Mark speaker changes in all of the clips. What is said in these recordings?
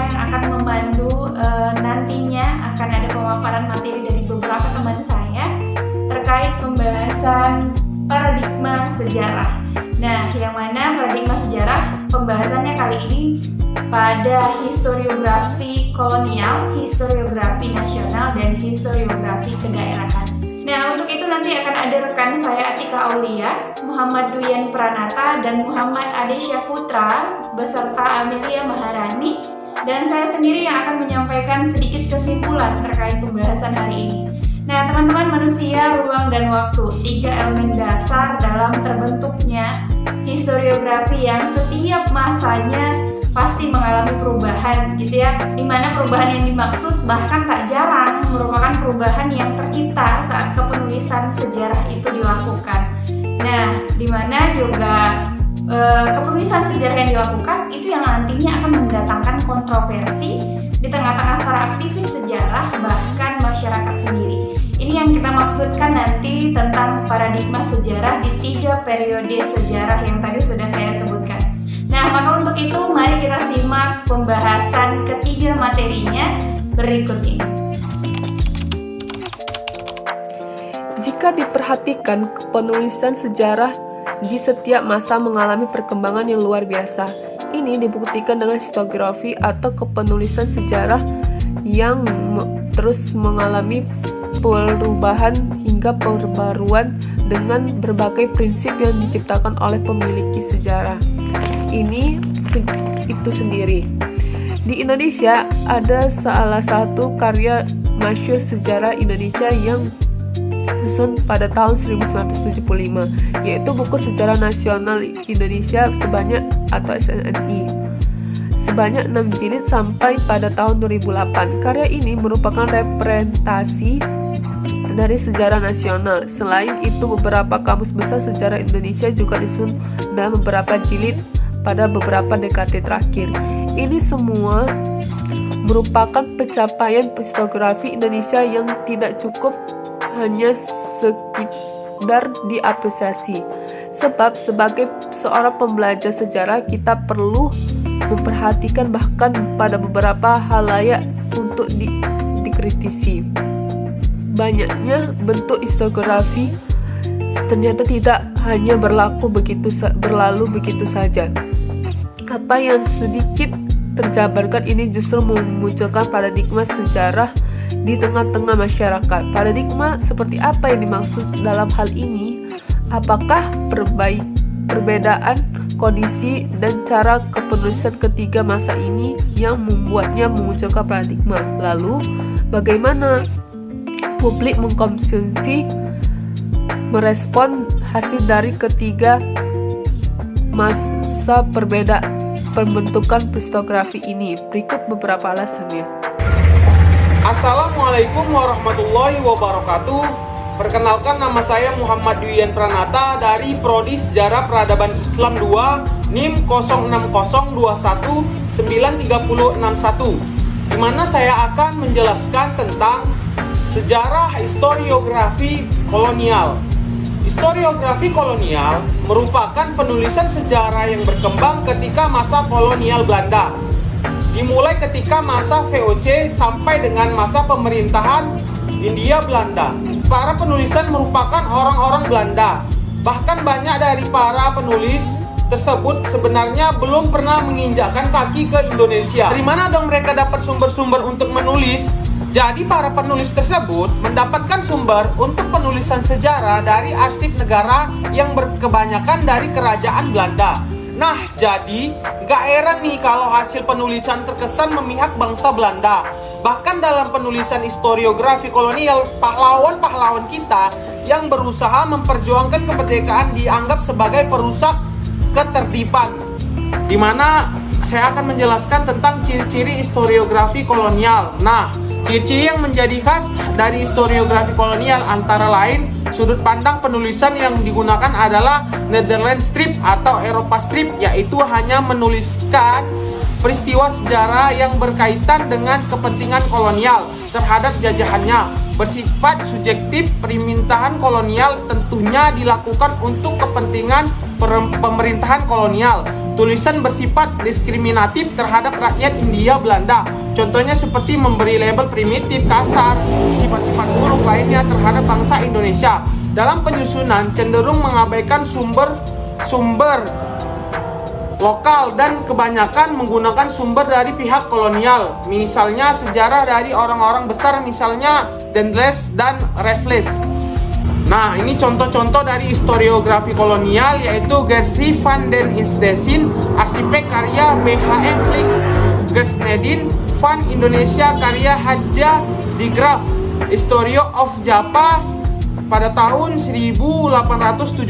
Speaker 1: yang akan memandu nantinya akan ada pemaparan materi dari beberapa teman saya terkait pembahasan paradigma sejarah. Nah, yang mana paradigma sejarah pembahasannya kali ini pada historiografi kolonial, historiografi nasional, dan historiografi kedaerahan. Nah, untuk itu nanti akan ada rekan saya Atika Aulia, Muhammad Duyan Pranata, dan Muhammad Ade Syaputra beserta Amelia Maharani, dan saya sendiri yang akan menyampaikan sedikit kesimpulan terkait pembahasan hari ini. Nah, teman-teman, manusia, ruang, dan waktu, 3 elemen dasar dalam terbentuknya historiografi yang setiap masanya pasti mengalami perubahan gitu ya, dimana perubahan yang dimaksud bahkan tak jarang merupakan perubahan yang tercipta saat kepenulisan sejarah itu dilakukan. Nah, dimana juga kepenulisan sejarah yang dilakukan itu yang nantinya akan mendatangkan kontroversi di tengah-tengah para aktivis sejarah bahkan masyarakat sendiri. Ini yang kita maksudkan nanti tentang paradigma sejarah di 3 periode sejarah yang tadi sudah saya sebutkan. Nah, maka untuk itu mari kita simak pembahasan ketiga materinya berikut ini.
Speaker 2: Jika diperhatikan, penulisan sejarah di setiap masa mengalami perkembangan yang luar biasa. Ini dibuktikan dengan historiografi atau kepenulisan sejarah yang terus mengalami perubahan hingga perbaruan dengan berbagai prinsip yang diciptakan oleh pemiliki sejarah ini itu sendiri. Di Indonesia ada salah satu karya masyhur sejarah Indonesia yang disusun pada tahun 1975, yaitu buku Sejarah Nasional Indonesia SNI sebanyak 6 jilid sampai pada tahun 2008. Karya ini merupakan representasi dari sejarah nasional. Selain itu, beberapa kamus besar sejarah Indonesia juga disusun dalam beberapa jilid pada beberapa dekade terakhir. Ini semua merupakan pencapaian historiografi Indonesia yang tidak cukup hanya sekedar diapresiasi. Sebab sebagai seorang pembelajar sejarah, kita perlu memperhatikan bahkan pada beberapa hal layak untuk dikritisi. Banyaknya bentuk historiografi ternyata tidak hanya berlalu begitu saja. Apa yang sedikit terjabarkan ini justru memunculkan paradigma sejarah di tengah-tengah masyarakat. Paradigma seperti apa yang dimaksud dalam hal ini? Apakah perbedaan kondisi dan cara kepenulisan ketiga masa ini yang membuatnya memunculkan paradigma? Lalu, bagaimana publik mengkonsumsi merespon hasil dari ketiga masa pembentukan historiografi ini? Berikut beberapa alasannya.
Speaker 3: Assalamualaikum warahmatullahi wabarakatuh. Perkenalkan, nama saya Muhammad Duyan Pranata dari Prodi Sejarah Peradaban Islam 2 NIM 0602193061, di mana saya akan menjelaskan tentang sejarah historiografi kolonial. Historiografi kolonial merupakan penulisan sejarah yang berkembang ketika masa kolonial Belanda, dimulai ketika masa VOC sampai dengan masa pemerintahan Hindia Belanda. Para penulisan merupakan orang-orang Belanda. Bahkan banyak dari para penulis tersebut sebenarnya belum pernah menginjakkan kaki ke Indonesia. Dari mana dong mereka dapat sumber-sumber untuk menulis? Jadi para penulis tersebut mendapatkan sumber untuk penulisan sejarah dari arsip negara yang berkebanyakan dari kerajaan Belanda. Nah, jadi gak heran nih kalau hasil penulisan terkesan memihak bangsa Belanda. Bahkan dalam penulisan historiografi kolonial, pahlawan-pahlawan kita yang berusaha memperjuangkan kemerdekaan dianggap sebagai perusak ketertiban. Di mana saya akan menjelaskan tentang ciri-ciri historiografi kolonial. Nah, ciri-ciri yang menjadi khas dari historiografi kolonial antara lain sudut pandang penulisan yang digunakan adalah Netherlands strip atau Eropa strip, yaitu hanya menuliskan peristiwa sejarah yang berkaitan dengan kepentingan kolonial terhadap jajahannya. bersifat subjektif. Permintaan kolonial tentunya dilakukan untuk kepentingan pemerintahan kolonial. Tulisan bersifat diskriminatif terhadap rakyat Hindia Belanda. Contohnya seperti memberi label primitif, kasar, sifat-sifat buruk lainnya terhadap bangsa Indonesia. Dalam penyusunan cenderung mengabaikan sumber lokal dan kebanyakan menggunakan sumber dari pihak kolonial. Misalnya sejarah dari orang-orang besar, misalnya Dendles dan Raffles. Nah, ini contoh-contoh dari historiografi kolonial, yaitu Gersie van den Isdesin, Arsipek karya BHM Flix, Gersnedin van Indonesia karya Hadja de Graaf, Historia of Java pada tahun 1817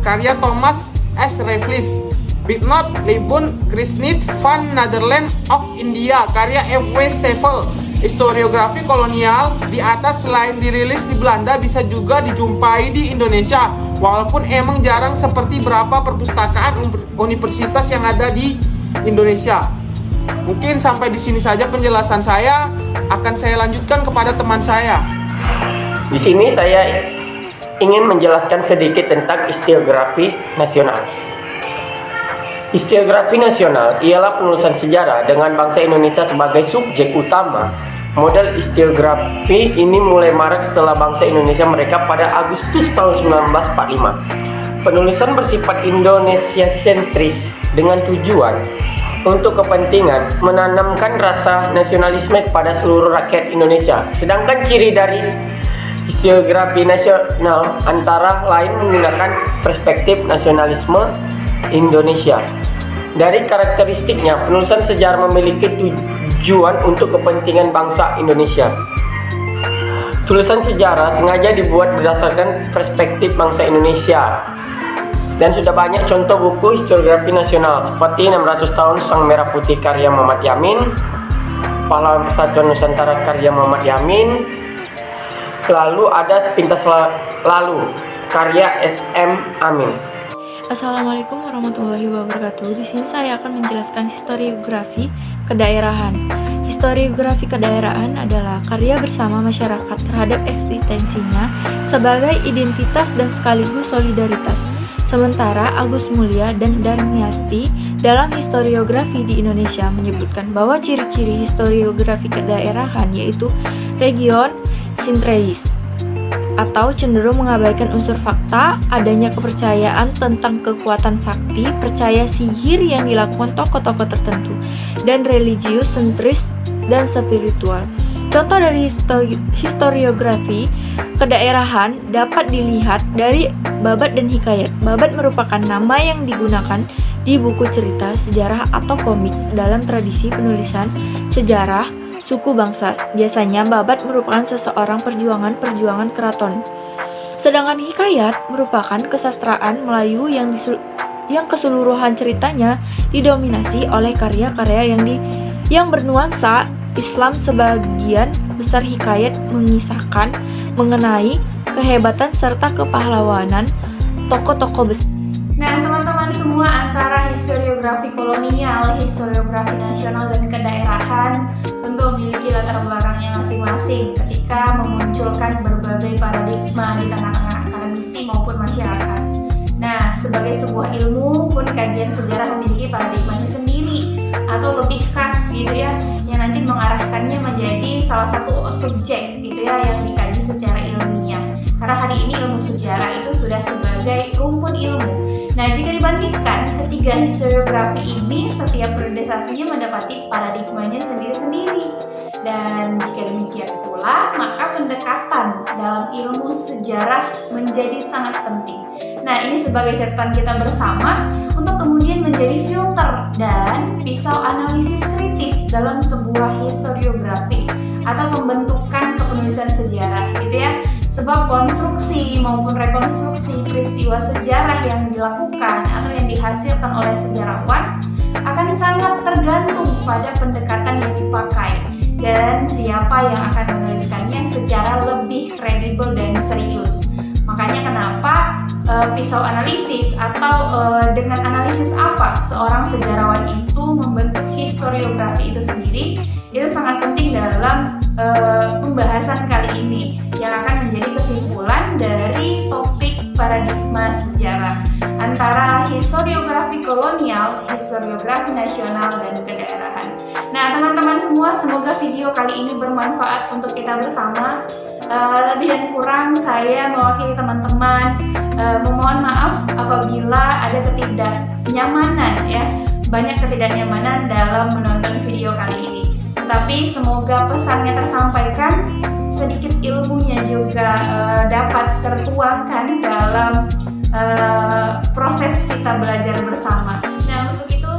Speaker 3: karya Thomas S. Raffles, Bignout Libun Krisnit van Nederland of India karya F.W. Steffel. Historiografi kolonial di atas selain dirilis di Belanda bisa juga dijumpai di Indonesia, walaupun emang jarang seperti beberapa perpustakaan universitas yang ada di Indonesia. Mungkin sampai di sini saja penjelasan saya. Akan saya lanjutkan kepada teman saya.
Speaker 4: Di sini saya ingin menjelaskan sedikit tentang historiografi nasional. Historiografi nasional ialah penulisan sejarah dengan bangsa Indonesia sebagai subjek utama. Model historiografi ini mulai marak setelah bangsa Indonesia merdeka pada Agustus tahun 1945. Penulisan bersifat Indonesia sentris dengan tujuan untuk kepentingan menanamkan rasa nasionalisme pada seluruh rakyat Indonesia. Sedangkan ciri dari historiografi nasional antara lain menggunakan perspektif nasionalisme Indonesia. Dari karakteristiknya, penulisan sejarah memiliki tujuan untuk kepentingan bangsa Indonesia. Tulisan sejarah sengaja dibuat berdasarkan perspektif bangsa Indonesia. Dan sudah banyak contoh buku historiografi nasional seperti 600 tahun Sang Merah Putih karya Muhammad Yamin, Pahlawan Persatuan Nusantara karya Muhammad Yamin, lalu ada Sepintas Lalu karya S.M. Amin.
Speaker 5: Assalamualaikum warahmatullahi wabarakatuh. Di sini saya akan menjelaskan historiografi kedaerahan. Historiografi kedaerahan adalah karya bersama masyarakat terhadap eksistensinya sebagai identitas dan sekaligus solidaritas. Sementara Agus Mulya dan Darmiasti dalam historiografi di Indonesia menyebutkan bahwa ciri-ciri historiografi kedaerahan yaitu region sintreis atau cenderung mengabaikan unsur fakta, adanya kepercayaan tentang kekuatan sakti, percaya sihir yang dilakukan tokoh-tokoh tertentu, dan religius sentris dan spiritual. Contoh dari historiografi kedaerahan dapat dilihat dari babat dan hikayat. Babat merupakan nama yang digunakan di buku cerita, sejarah, atau komik dalam tradisi penulisan sejarah suku bangsa. Biasanya babat merupakan seseorang perjuangan keraton. Sedangkan hikayat merupakan kesastraan Melayu yang keseluruhan ceritanya didominasi oleh karya-karya yang bernuansa Islam. Sebagian besar hikayat mengisahkan mengenai kehebatan serta kepahlawanan tokoh-tokoh besar.
Speaker 1: Nah, teman-teman semua, antara historiografi kolonial, historiografi nasional, dan kedaerahan tentu memiliki latar belakangnya masing-masing ketika memunculkan berbagai paradigma di tengah-tengah akademisi maupun masyarakat. Nah, sebagai sebuah ilmu pun kajian sejarah memiliki paradigmanya sendiri atau lebih khas gitu ya, yang nanti mengarahkannya menjadi salah satu subjek gitu ya yang dikaji secara ilmiah. Karena hari ini ilmu sejarah itu sudah sebagai rumpun ilmu. Nah, jika dibandingkan ketiga historiografi ini, setiap periodisasinya mendapati paradigmanya sendiri-sendiri. Dan jika demikian pula, maka pendekatan dalam ilmu sejarah menjadi sangat penting. Nah, ini sebagai catatan kita bersama untuk kemudian menjadi filter dan pisau analisis kritis dalam sebuah historiografi atau pembentukan kepenulisan sejarah gitu ya. Sebab konstruksi maupun rekonstruksi peristiwa sejarah yang dilakukan atau yang dihasilkan oleh sejarawan akan sangat tergantung pada pendekatan yang dipakai dan siapa yang akan menuliskannya secara lebih kredibel dan serius. Makanya kenapa pisau analisis atau dengan analisis apa seorang sejarawan itu membentuk historiografi itu sendiri, itu sangat penting dalam pembahasan kali ini yang akan menjadi kesimpulan dari topik paradigma sejarah antara historiografi kolonial, historiografi nasional, dan kedaerahan. Nah, teman-teman semua, semoga video kali ini bermanfaat untuk kita bersama. Lebih dan kurang saya mewakili teman-teman memohon maaf apabila ada ketidaknyamanan ya, banyak ketidaknyamanan dalam menonton video kali ini. Tetapi semoga pesannya tersampaikan, sedikit ilmunya juga dapat tertuangkan dalam proses kita belajar bersama. Nah, untuk itu